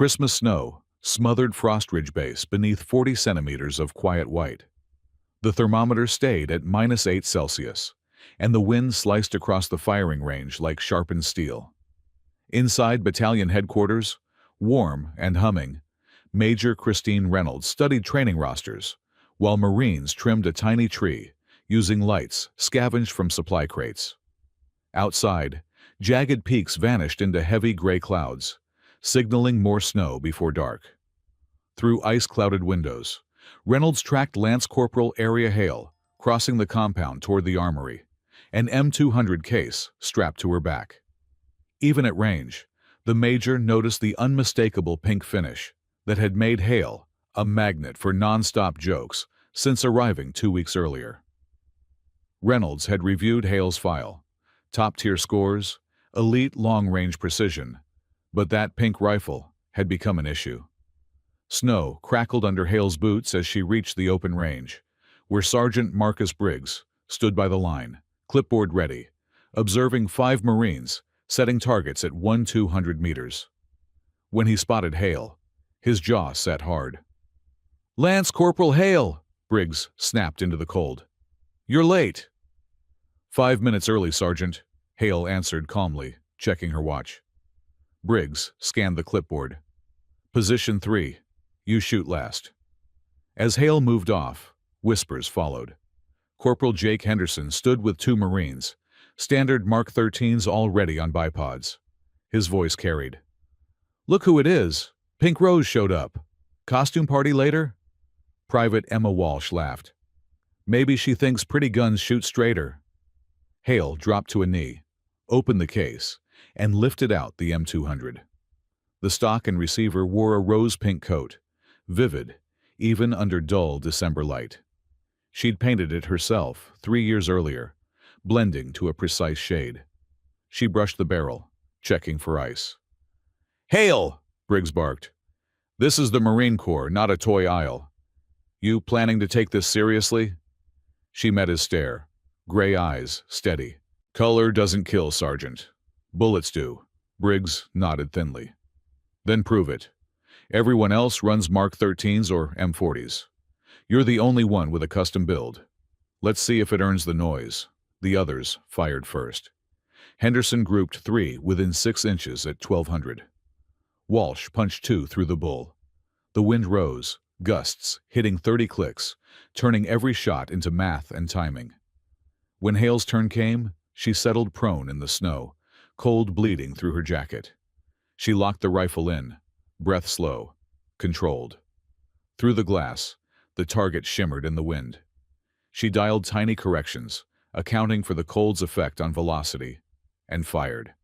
Christmas snow, smothered frost ridge base beneath 40 centimeters of quiet white. The thermometer stayed at -8 Celsius, and the wind sliced across the firing range like sharpened steel. Inside battalion headquarters, warm and humming, Major Christine Reynolds studied training rosters, while Marines trimmed a tiny tree, using lights scavenged from supply crates. Outside, jagged peaks vanished into heavy gray clouds, signaling more snow before dark. Through ice-clouded windows, Reynolds tracked Lance Corporal Area Hale, crossing the compound toward the armory, an M200 case strapped to her back. Even at range, the Major noticed the unmistakable pink finish that had made Hale a magnet for non-stop jokes since arriving 2 weeks earlier. Reynolds had reviewed Hale's file, top-tier scores, elite long-range precision, but that pink rifle had become an issue. Snow crackled under Hale's boots as she reached the open range, where Sergeant Marcus Briggs stood by the line, clipboard ready, observing 5 Marines setting targets at 1-200 meters. When he spotted Hale, his jaw set hard. "Lance Corporal Hale!" Briggs snapped into the cold. "You're late." "5 minutes early, Sergeant," Hale answered calmly, checking her watch. Briggs scanned the clipboard. "Position 3. You shoot last." As Hale moved off, whispers followed. Corporal Jake Henderson stood with 2 Marines, standard Mark 13s already on bipods. His voice carried. "Look who it is. Pink Rose showed up. Costume party later?" Private Emma Walsh laughed. "Maybe she thinks pretty guns shoot straighter." Hale dropped to a knee, opened the case, and lifted out the M200. The stock and receiver wore a rose-pink coat, vivid, even under dull December light. She'd painted it herself 3 years earlier, blending to a precise shade. She brushed the barrel, checking for ice. "Hale!" Briggs barked. "This is the Marine Corps, not a toy aisle. You planning to take this seriously?" She met his stare, gray eyes steady. "Color doesn't kill, Sergeant. Bullets do." Briggs nodded thinly. "Then prove it. Everyone else runs Mark 13s or M40s. You're the only one with a custom build. Let's see if it earns the noise." The others fired first. Henderson grouped 3 within 6 inches at 1200. Walsh punched 2 through the bull. The wind rose, gusts hitting 30 clicks, turning every shot into math and timing. When Hale's turn came, she settled prone in the snow, cold bleeding through her jacket. She locked the rifle in, breath slow, controlled. Through the glass, the target shimmered in the wind. She dialed tiny corrections, accounting for the cold's effect on velocity, and fired.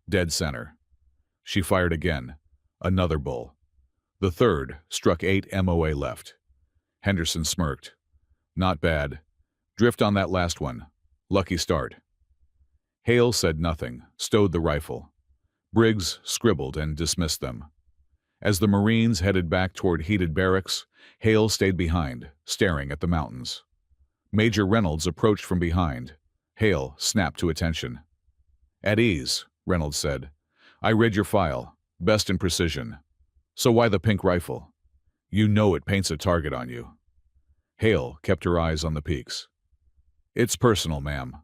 Dead center. She fired again, another bull. The third struck 8 MOA left. Henderson smirked. "Not bad. Drift on that last one. Lucky start." Hale said nothing, stowed the rifle. Briggs scribbled and dismissed them. As the Marines headed back toward heated barracks, Hale stayed behind, staring at the mountains. Major Reynolds approached from behind. Hale snapped to attention. "At ease," Reynolds said. "I read your file. Best in precision. So why the pink rifle? You know it paints a target on you." Hale kept her eyes on the peaks. "It's personal, ma'am."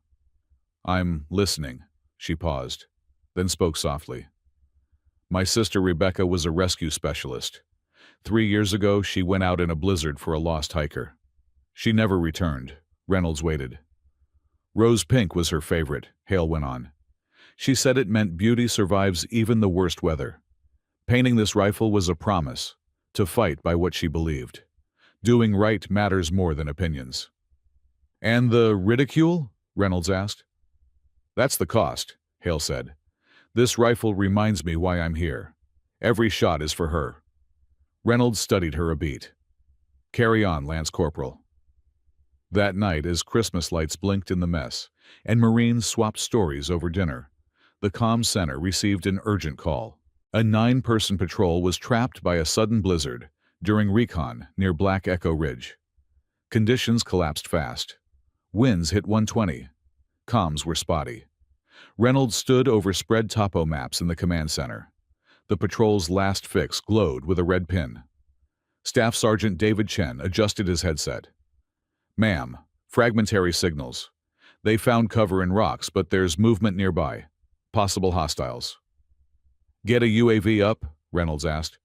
"I'm listening." She paused, then spoke softly. "My sister Rebecca was a rescue specialist. 3 years ago, she went out in a blizzard for a lost hiker. She never returned." Reynolds waited. "Rose pink was her favorite," Hale went on. "She said it meant beauty survives even the worst weather. Painting this rifle was a promise, to fight by what she believed. Doing right matters more than opinions." "And the ridicule?" Reynolds asked. "That's the cost," Hale said. "This rifle reminds me why I'm here. Every shot is for her." Reynolds studied her a beat. "Carry on, Lance Corporal." That night, as Christmas lights blinked in the mess, and Marines swapped stories over dinner, the comm center received an urgent call. A 9-person patrol was trapped by a sudden blizzard during recon near Black Echo Ridge. Conditions collapsed fast. Winds hit 120. Comms were spotty. Reynolds stood over spread topo maps in the command center. The patrol's last fix glowed with a red pin. Staff Sergeant David Chen adjusted his headset. "Ma'am, fragmentary signals. They found cover in rocks, but there's movement nearby. Possible hostiles." "Get a UAV up?" Reynolds asked.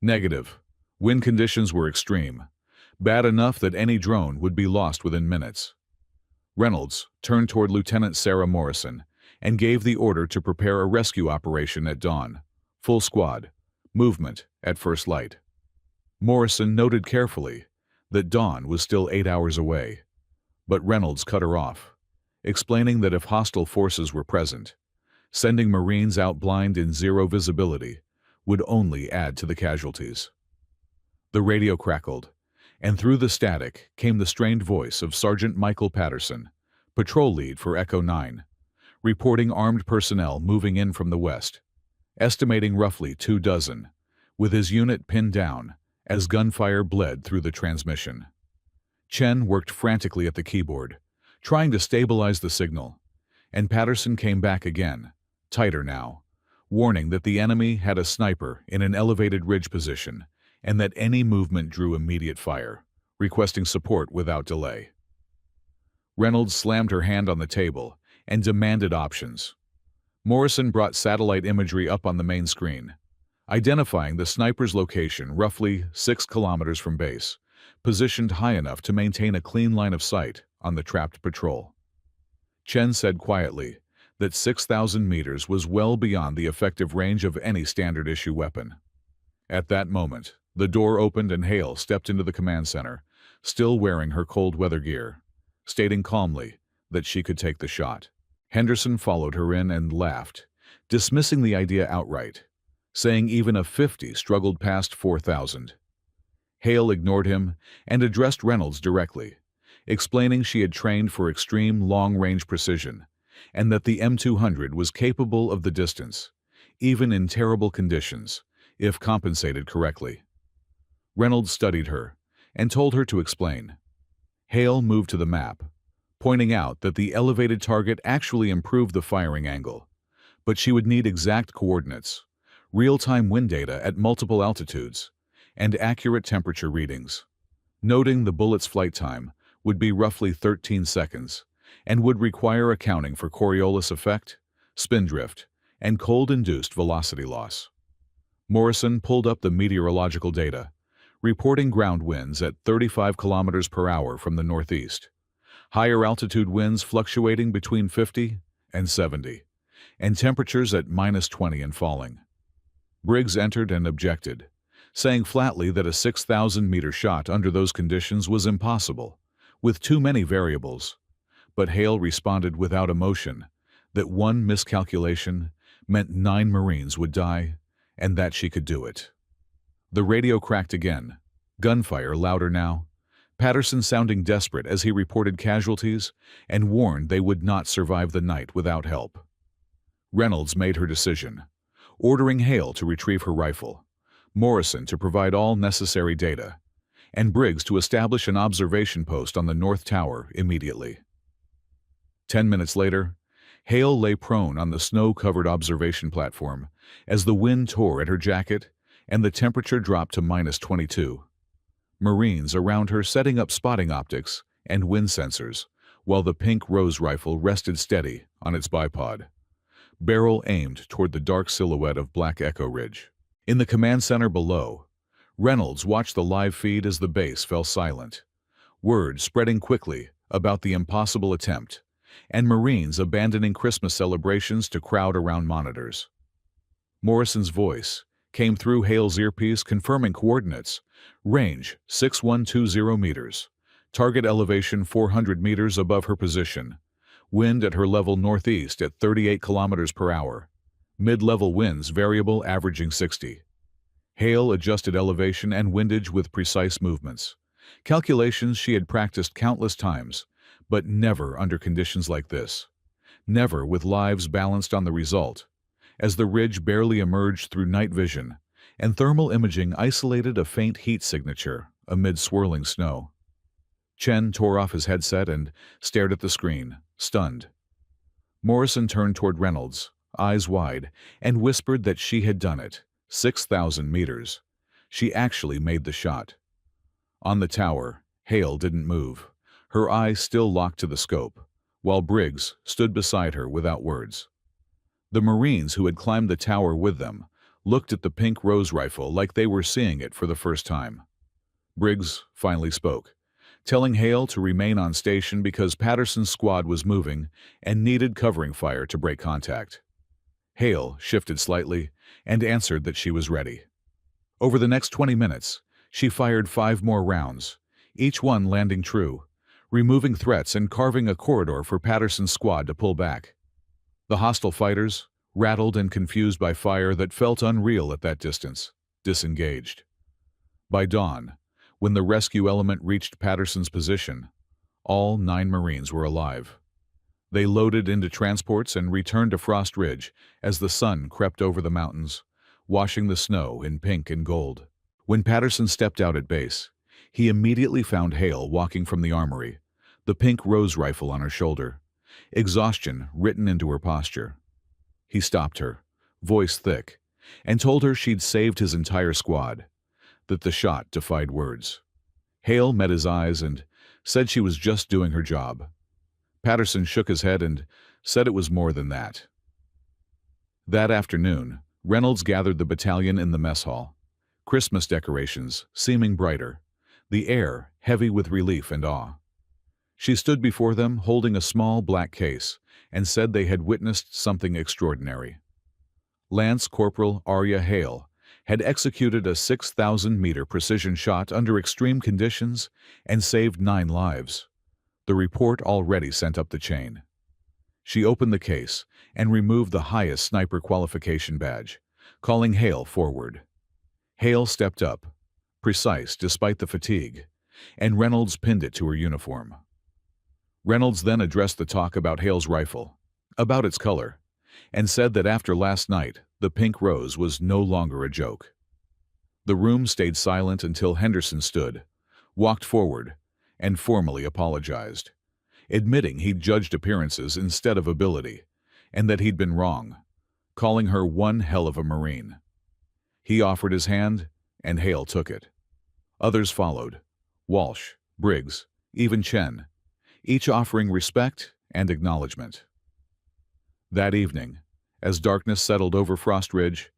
"Negative. Wind conditions were extreme. Bad enough that any drone would be lost within minutes." Reynolds turned toward Lieutenant Sarah Morrison and gave the order to prepare a rescue operation at dawn. Full squad. Movement at first light. Morrison noted carefully that dawn was still 8 hours away, but Reynolds cut her off, explaining that if hostile forces were present, sending Marines out blind in zero visibility would only add to the casualties. The radio crackled, and through the static came the strained voice of Sergeant Michael Patterson, patrol lead for Echo 9, reporting armed personnel moving in from the west, estimating roughly 24, with his unit pinned down as gunfire bled through the transmission. Chen worked frantically at the keyboard, trying to stabilize the signal, and Patterson came back again, tighter now, warning that the enemy had a sniper in an elevated ridge position and that any movement drew immediate fire, requesting support without delay. Reynolds slammed her hand on the table and demanded options. Morrison brought satellite imagery up on the main screen, identifying the sniper's location roughly 6 kilometers from base, positioned high enough to maintain a clean line of sight on the trapped patrol. Chen said quietly that 6,000 meters was well beyond the effective range of any standard-issue weapon. At that moment, the door opened and Hale stepped into the command center, still wearing her cold weather gear, stating calmly that she could take the shot. Henderson followed her in and laughed, dismissing the idea outright, saying even a 50 struggled past 4,000. Hale ignored him and addressed Reynolds directly, explaining she had trained for extreme long-range precision and that the M200 was capable of the distance, even in terrible conditions, if compensated correctly. Reynolds studied her and told her to explain. Hale moved to the map, pointing out that the elevated target actually improved the firing angle, but she would need exact coordinates, real-time wind data at multiple altitudes, and accurate temperature readings, noting the bullet's flight time would be roughly 13 seconds and would require accounting for Coriolis effect, spin drift, and cold-induced velocity loss. Morrison pulled up the meteorological data, reporting ground winds at 35 kilometers per hour from the northeast, higher altitude winds fluctuating between 50 and 70, and temperatures at -20 and falling. Briggs entered and objected, saying flatly that a 6,000-meter shot under those conditions was impossible, with too many variables, but Hale responded without emotion that one miscalculation meant 9 Marines would die and that she could do it. The radio cracked again, gunfire louder now, Patterson sounding desperate as he reported casualties and warned they would not survive the night without help. Reynolds made her decision, ordering Hale to retrieve her rifle, Morrison to provide all necessary data, and Briggs to establish an observation post on the North Tower immediately. 10 minutes later, Hale lay prone on the snow-covered observation platform as the wind tore at her jacket and the temperature dropped to -22. Marines around her setting up spotting optics and wind sensors, while the pink Rose rifle rested steady on its bipod, barrel aimed toward the dark silhouette of Black Echo Ridge. In the command center below, Reynolds watched the live feed as the base fell silent, word spreading quickly about the impossible attempt, and Marines abandoning Christmas celebrations to crowd around monitors. Morrison's voice came through Hale's earpiece confirming coordinates, range 6120 meters, target elevation 400 meters above her position, wind at her level northeast at 38 kilometers per hour, mid-level winds variable averaging 60. Hale adjusted elevation and windage with precise movements, calculations she had practiced countless times, but never under conditions like this, never with lives balanced on the result, as the ridge barely emerged through night vision, and thermal imaging isolated a faint heat signature amid swirling snow. Chen tore off his headset and stared at the screen, stunned. Morrison turned toward Reynolds, eyes wide, and whispered that she had done it, 6,000 meters. She actually made the shot. On the tower, Hale didn't move, her eyes still locked to the scope, while Briggs stood beside her without words. The Marines who had climbed the tower with them looked at the pink rose rifle like they were seeing it for the first time. Briggs finally spoke, telling Hale to remain on station because Patterson's squad was moving and needed covering fire to break contact. Hale shifted slightly and answered that she was ready. Over the next 20 minutes, she fired 5 more rounds, each one landing true, removing threats and carving a corridor for Patterson's squad to pull back. The hostile fighters, rattled and confused by fire that felt unreal at that distance, disengaged. By dawn, when the rescue element reached Patterson's position, all 9 Marines were alive. They loaded into transports and returned to Frost Ridge as the sun crept over the mountains, washing the snow in pink and gold. When Patterson stepped out at base, he immediately found Hale walking from the armory, the pink rose rifle on her shoulder, exhaustion written into her posture. He stopped her, voice thick, and told her she'd saved his entire squad, that the shot defied words. Hale met his eyes and said she was just doing her job. Patterson shook his head and said it was more than that. That afternoon, Reynolds gathered the battalion in the mess hall, Christmas decorations seeming brighter, the air heavy with relief and awe. She stood before them holding a small black case and said they had witnessed something extraordinary. Lance Corporal Arya Hale had executed a 6,000-meter precision shot under extreme conditions and saved 9 lives. The report already sent up the chain. She opened the case and removed the highest sniper qualification badge, calling Hale forward. Hale stepped up, precise despite the fatigue, and Reynolds pinned it to her uniform. Reynolds then addressed the talk about Hale's rifle, about its color, and said that after last night, the pink rose was no longer a joke. The room stayed silent until Henderson stood, walked forward, and formally apologized, admitting he'd judged appearances instead of ability, and that he'd been wrong, calling her one hell of a Marine. He offered his hand, and Hale took it. Others followed, Walsh, Briggs, even Chen, each offering respect and acknowledgement. That evening, as darkness settled over Frost Ridge,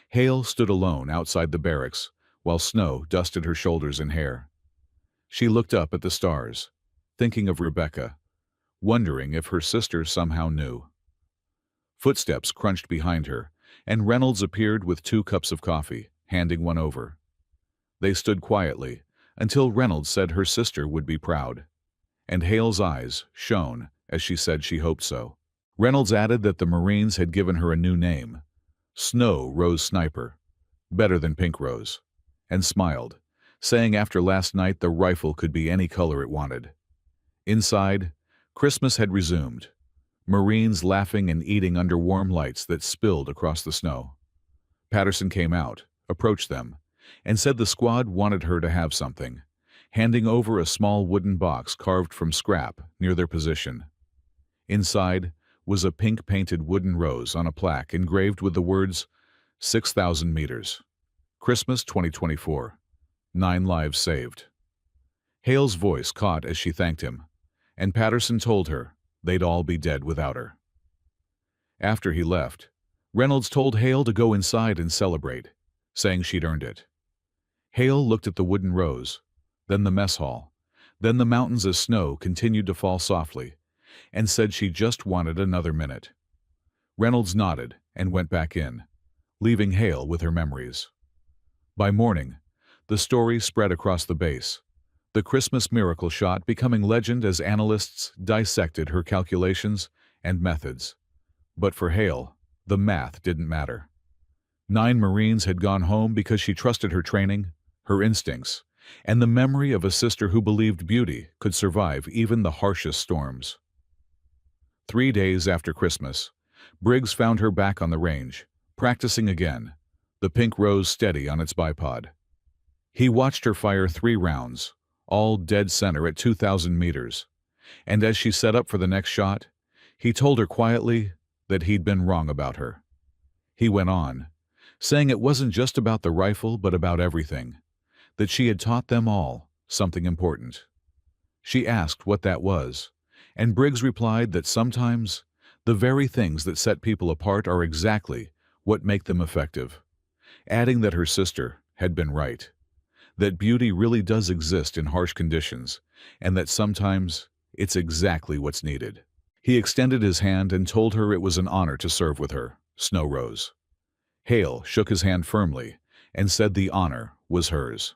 Hale stood alone outside the barracks while snow dusted her shoulders and hair. She looked up at the stars, thinking of Rebecca, wondering if her sister somehow knew. Footsteps crunched behind her, and Reynolds appeared with 2 cups of coffee, handing one over. They stood quietly until Reynolds said her sister would be proud, and Hale's eyes shone as she said she hoped so. Reynolds added that the Marines had given her a new name, Snow Rose Sniper, better than Pink Rose, and smiled, saying after last night the rifle could be any color it wanted. Inside, Christmas had resumed, Marines laughing and eating under warm lights that spilled across the snow. Patterson came out, approached them, and said the squad wanted her to have something, handing over a small wooden box carved from scrap near their position. Inside was a pink-painted wooden rose on a plaque engraved with the words 6,000 meters. Christmas 2024. 9 lives saved. Hale's voice caught as she thanked him, and Patterson told her they'd all be dead without her. After he left, Reynolds told Hale to go inside and celebrate, saying she'd earned it. Hale looked at the wooden rose, then the mess hall, then the mountains as snow continued to fall softly, and said she just wanted another minute. Reynolds nodded and went back in, leaving Hale with her memories. By morning, the story spread across the base, the Christmas miracle shot becoming legend as analysts dissected her calculations and methods. But for Hale, the math didn't matter. 9 Marines had gone home because she trusted her training, her instincts, and the memory of a sister who believed beauty could survive even the harshest storms. 3 days after Christmas, Briggs found her back on the range, practicing again, the pink rose steady on its bipod. He watched her fire 3 rounds, all dead center at 2,000 meters, and as she set up for the next shot, he told her quietly that he'd been wrong about her. He went on, saying it wasn't just about the rifle but about everything, that she had taught them all something important. She asked what that was, and Briggs replied that sometimes the very things that set people apart are exactly what make them effective, adding that her sister had been right, that beauty really does exist in harsh conditions, and that sometimes it's exactly what's needed. He extended his hand and told her it was an honor to serve with her, Snow Rose. Hale shook his hand firmly and said the honor was hers.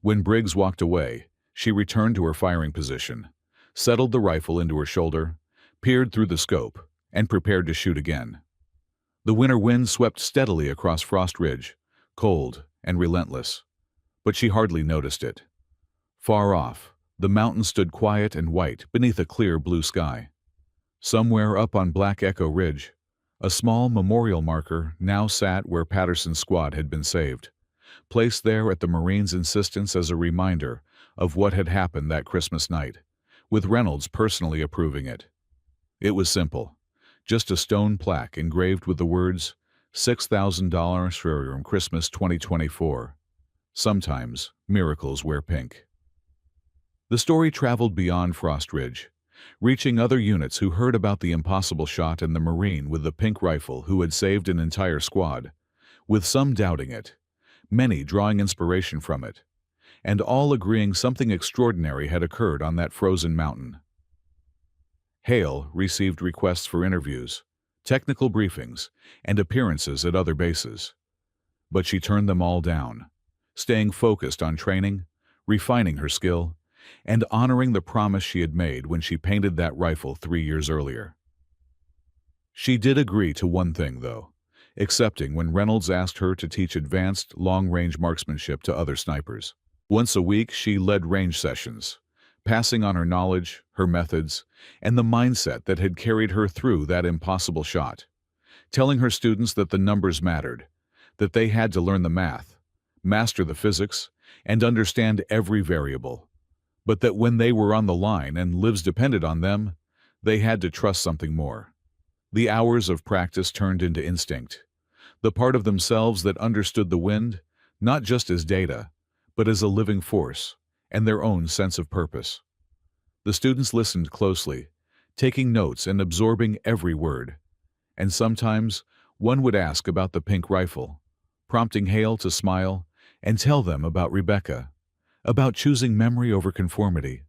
When Briggs walked away, she returned to her firing position, settled the rifle into her shoulder, peered through the scope, and prepared to shoot again. The winter wind swept steadily across Frost Ridge, cold and relentless, but she hardly noticed it. Far off, the mountains stood quiet and white beneath a clear blue sky. Somewhere up on Black Echo Ridge, a small memorial marker now sat where Patterson's squad had been saved, placed there at the Marines' insistence as a reminder of what had happened that Christmas night, with Reynolds personally approving it. It was simple, just a stone plaque engraved with the words, $6,000 for Christmas 2024. Sometimes miracles wear pink. The story traveled beyond Frost Ridge, reaching other units who heard about the impossible shot and the Marine with the pink rifle who had saved an entire squad, with some doubting it, many drawing inspiration from it, and all agreeing something extraordinary had occurred on that frozen mountain. Hale received requests for interviews, technical briefings, and appearances at other bases, but she turned them all down, staying focused on training, refining her skill, and honoring the promise she had made when she painted that rifle 3 years earlier. She did agree to one thing, though, accepting when Reynolds asked her to teach advanced, long-range marksmanship to other snipers. Once a week, she led range sessions, passing on her knowledge, her methods, and the mindset that had carried her through that impossible shot, telling her students that the numbers mattered, that they had to learn the math, master the physics, and understand every variable, but that when they were on the line and lives depended on them, they had to trust something more. The hours of practice turned into instinct, the part of themselves that understood the wind, not just as data, but as a living force, and their own sense of purpose. The students listened closely, taking notes and absorbing every word, and sometimes one would ask about the pink rifle, prompting Hale to smile and tell them about Rebecca, about choosing memory over conformity,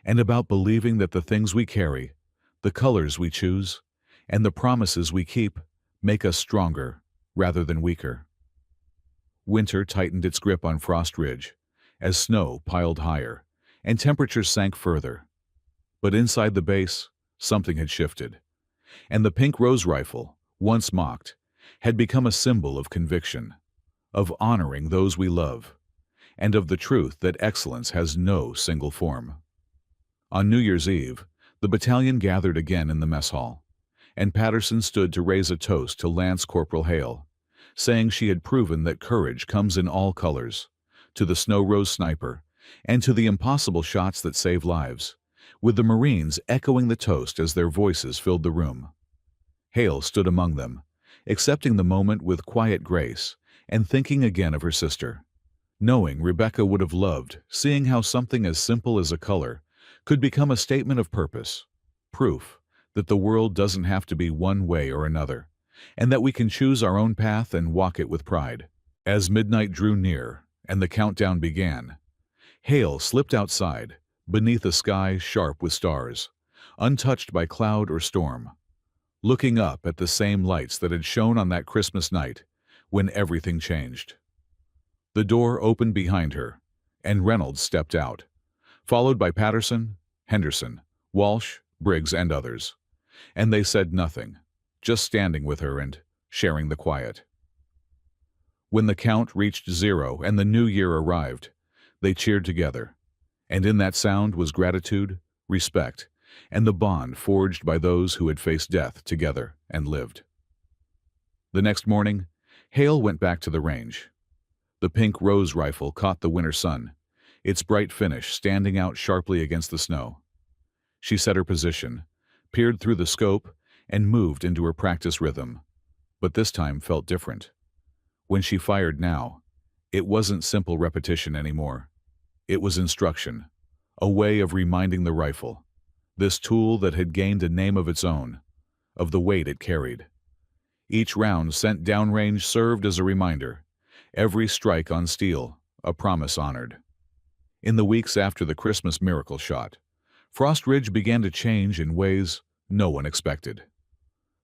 and about believing that the things we carry, the colors we choose, and the promises we keep make us stronger rather than weaker. Winter tightened its grip on Frost Ridge as snow piled higher and temperatures sank further. But inside the base, something had shifted, and the pink rose rifle, once mocked, had become a symbol of conviction, of honoring those we love, and of the truth that excellence has no single form. On New Year's Eve, the battalion gathered again in the mess hall, and Patterson stood to raise a toast to Lance Corporal Hale, saying she had proven that courage comes in all colors, to the Snow Rose sniper, and to the impossible shots that save lives, with the Marines echoing the toast as their voices filled the room. Hale stood among them, accepting the moment with quiet grace and thinking again of her sister, knowing Rebecca would have loved seeing how something as simple as a color could become a statement of purpose, proof that the world doesn't have to be one way or another, and that we can choose our own path and walk it with pride. As midnight drew near and the countdown began, Hale slipped outside, beneath a sky sharp with stars, untouched by cloud or storm, looking up at the same lights that had shone on that Christmas night when everything changed. The door opened behind her, and Reynolds stepped out, followed by Patterson, Henderson, Walsh, Briggs, and others, and they said nothing, just standing with her and sharing the quiet. When the count reached 0 and the new year arrived, they cheered together, and in that sound was gratitude, respect, and the bond forged by those who had faced death together and lived. The next morning, Hale went back to the range. The pink rose rifle caught the winter sun, its bright finish standing out sharply against the snow. She set her position, peered through the scope, and moved into her practice rhythm, but this time felt different, When she fired now, it wasn't simple repetition anymore. It was instruction, a way of reminding the rifle, this tool that had gained a name of its own, of the weight it carried. Each round sent downrange served as a reminder, every strike on steel, a promise honored. In the weeks after the Christmas miracle shot, Frost Ridge began to change in ways no one expected.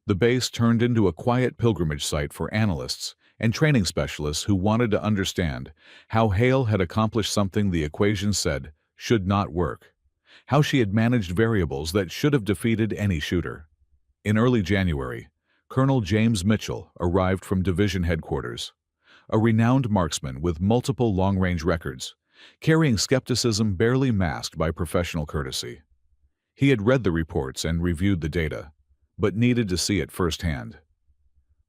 The base turned into a quiet pilgrimage site for analysts and training specialists who wanted to understand how Hale had accomplished something the equations said should not work, how she had managed variables that should have defeated any shooter. In early January, Colonel James Mitchell arrived from Division Headquarters, a renowned marksman with multiple long-range records, carrying skepticism barely masked by professional courtesy. He had read the reports and reviewed the data, but needed to see it firsthand.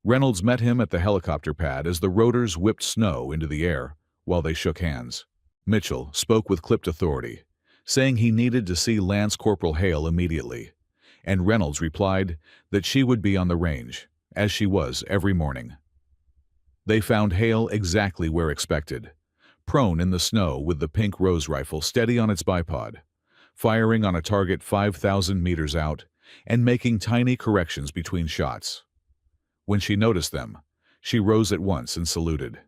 Reynolds met him at the helicopter pad as the rotors whipped snow into the air while they shook hands. Mitchell spoke with clipped authority, saying he needed to see Lance Corporal Hale immediately, and Reynolds replied that she would be on the range, as she was every morning. They found Hale exactly where expected, prone in the snow with the pink rose rifle steady on its bipod, firing on a target 5,000 meters out and making tiny corrections between shots. When she noticed them, she rose at once and saluted.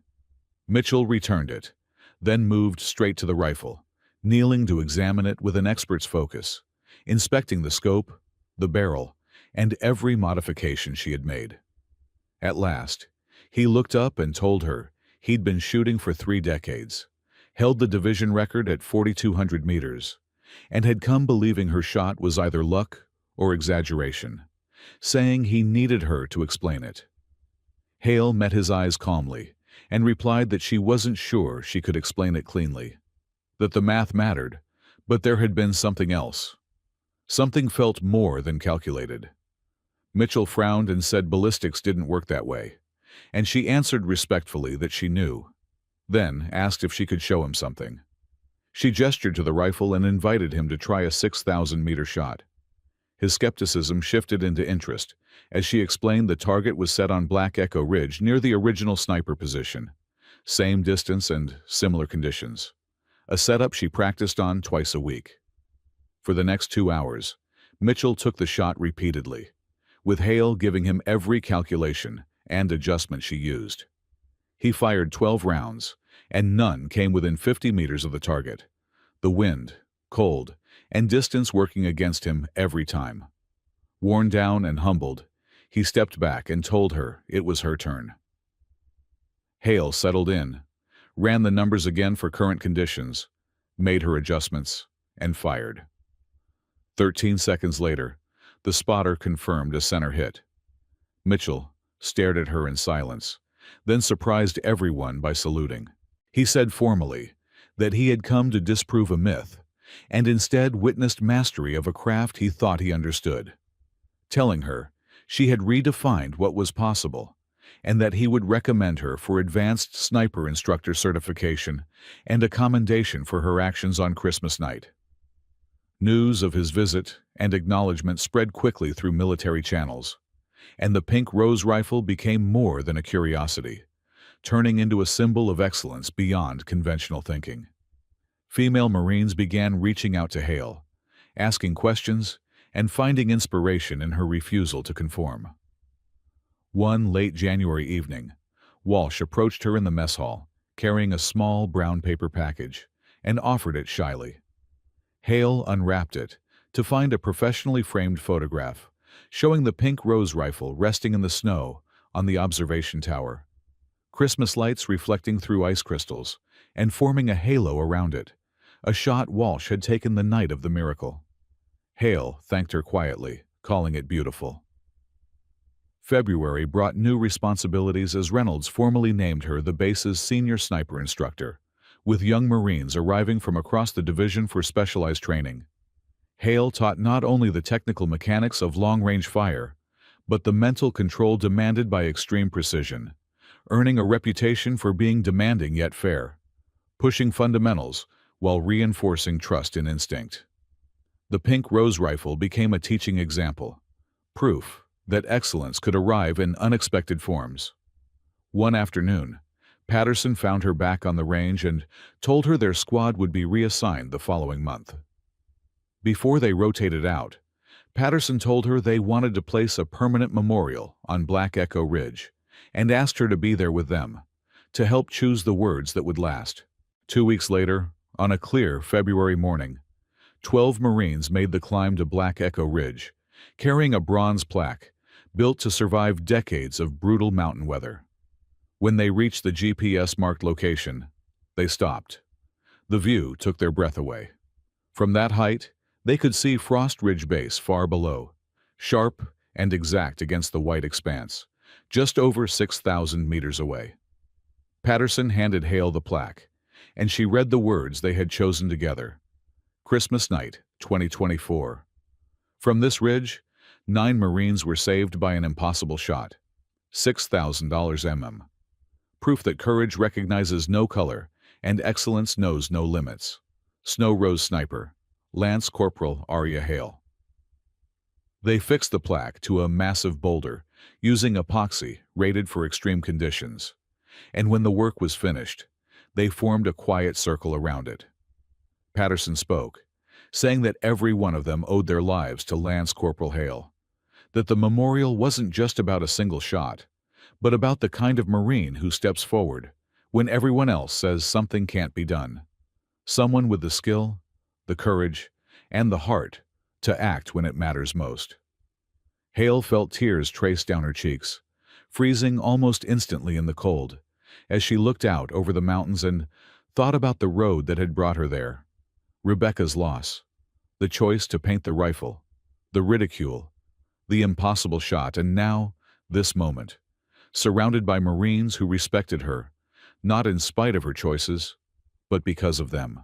Mitchell returned it, then moved straight to the rifle, kneeling to examine it with an expert's focus, inspecting the scope, the barrel, and every modification she had made. At last, he looked up and told her he'd been shooting for 3 decades, held the division record at 4,200 meters, and had come believing her shot was either luck or exaggeration, saying he needed her to explain it. Hale met his eyes calmly and replied that she wasn't sure she could explain it cleanly, that the math mattered, but there had been something else. Something felt more than calculated. Mitchell frowned and said ballistics didn't work that way, and she answered respectfully that she knew, then asked if she could show him something. She gestured to the rifle and invited him to try a 6,000-meter shot. His skepticism shifted into interest as she explained the target was set on Black Echo Ridge near the original sniper position, same distance and similar conditions, a setup she practiced on twice a week. For the next 2 hours, Mitchell took the shot repeatedly, with Hale giving him every calculation and adjustment she used. He fired 12 rounds, and none came within 50 meters of the target, the wind, cold, and distance working against him every time. Worn down and humbled, he stepped back and told her it was her turn. Hale settled in, ran the numbers again for current conditions, made her adjustments, and fired. 13 seconds later, the spotter confirmed a center hit. Mitchell stared at her in silence, then surprised everyone by saluting. He said formally that he had come to disprove a myth, and instead witnessed mastery of a craft he thought he understood, telling her she had redefined what was possible, and that he would recommend her for advanced sniper instructor certification and a commendation for her actions on Christmas night. News of his visit and acknowledgement spread quickly through military channels, and the pink rose rifle became more than a curiosity, turning into a symbol of excellence beyond conventional thinking. Female Marines began reaching out to Hale, asking questions and finding inspiration in her refusal to conform. One late January evening, Walsh approached her in the mess hall, carrying a small brown paper package, and offered it shyly. Hale unwrapped it to find a professionally framed photograph showing the pink rose rifle resting in the snow on the observation tower, Christmas lights reflecting through ice crystals and forming a halo around it, a shot Walsh had taken the night of the miracle. Hale thanked her quietly, calling it beautiful. February brought new responsibilities as Reynolds formally named her the base's senior sniper instructor, with young Marines arriving from across the division for specialized training. Hale taught not only the technical mechanics of long-range fire, but the mental control demanded by extreme precision, earning a reputation for being demanding yet fair, pushing fundamentals while reinforcing trust in instinct. The pink rose rifle became a teaching example, proof that excellence could arrive in unexpected forms. One afternoon, Patterson found her back on the range and told her their squad would be reassigned the following month. Before they rotated out, Patterson told her they wanted to place a permanent memorial on Black Echo Ridge and asked her to be there with them to help choose the words that would last. 2 weeks later, on a clear February morning, 12 Marines made the climb to Black Echo Ridge, carrying a bronze plaque built to survive decades of brutal mountain weather. When they reached the GPS-marked location, they stopped. The view took their breath away. From that height, they could see Frost Ridge Base far below, sharp and exact against the white expanse, just over 6,000 meters away. Patterson handed Hale the plaque, and she read the words they had chosen together. Christmas night, 2024. From this ridge, 9 Marines were saved by an impossible shot. $6,000 mm. Proof that courage recognizes no color and excellence knows no limits. Snow Rose Sniper, Lance Corporal Arya Hale. They fixed the plaque to a massive boulder using epoxy rated for extreme conditions, and when the work was finished, they formed a quiet circle around it. Patterson spoke, saying that every one of them owed their lives to Lance Corporal Hale, that the memorial wasn't just about a single shot, but about the kind of Marine who steps forward when everyone else says something can't be done. Someone with the skill, the courage, and the heart to act when it matters most. Hale felt tears trace down her cheeks, freezing almost instantly in the cold, as she looked out over the mountains and thought about the road that had brought her there. Rebecca's loss, the choice to paint the rifle, the ridicule, the impossible shot, and now this moment, surrounded by Marines who respected her, not in spite of her choices, but because of them.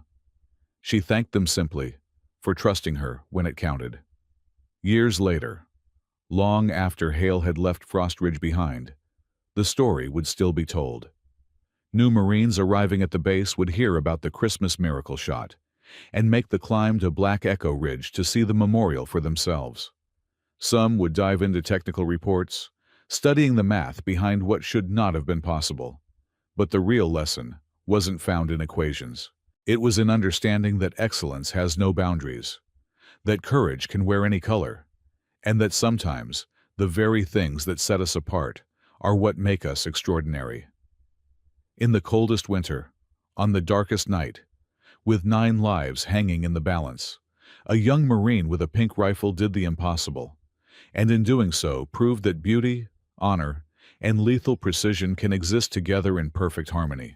She thanked them simply for trusting her when it counted. Years later, long after Hale had left Frost Ridge behind, the story would still be told. New Marines arriving at the base would hear about the Christmas miracle shot and make the climb to Black Echo Ridge to see the memorial for themselves. Some would dive into technical reports, studying the math behind what should not have been possible. But the real lesson wasn't found in equations. It was in understanding that excellence has no boundaries, that courage can wear any color, and that sometimes the very things that set us apart are what make us extraordinary. In the coldest winter, on the darkest night, with 9 lives hanging in the balance, a young Marine with a pink rifle did the impossible, and in doing so proved that beauty, honor, and lethal precision can exist together in perfect harmony.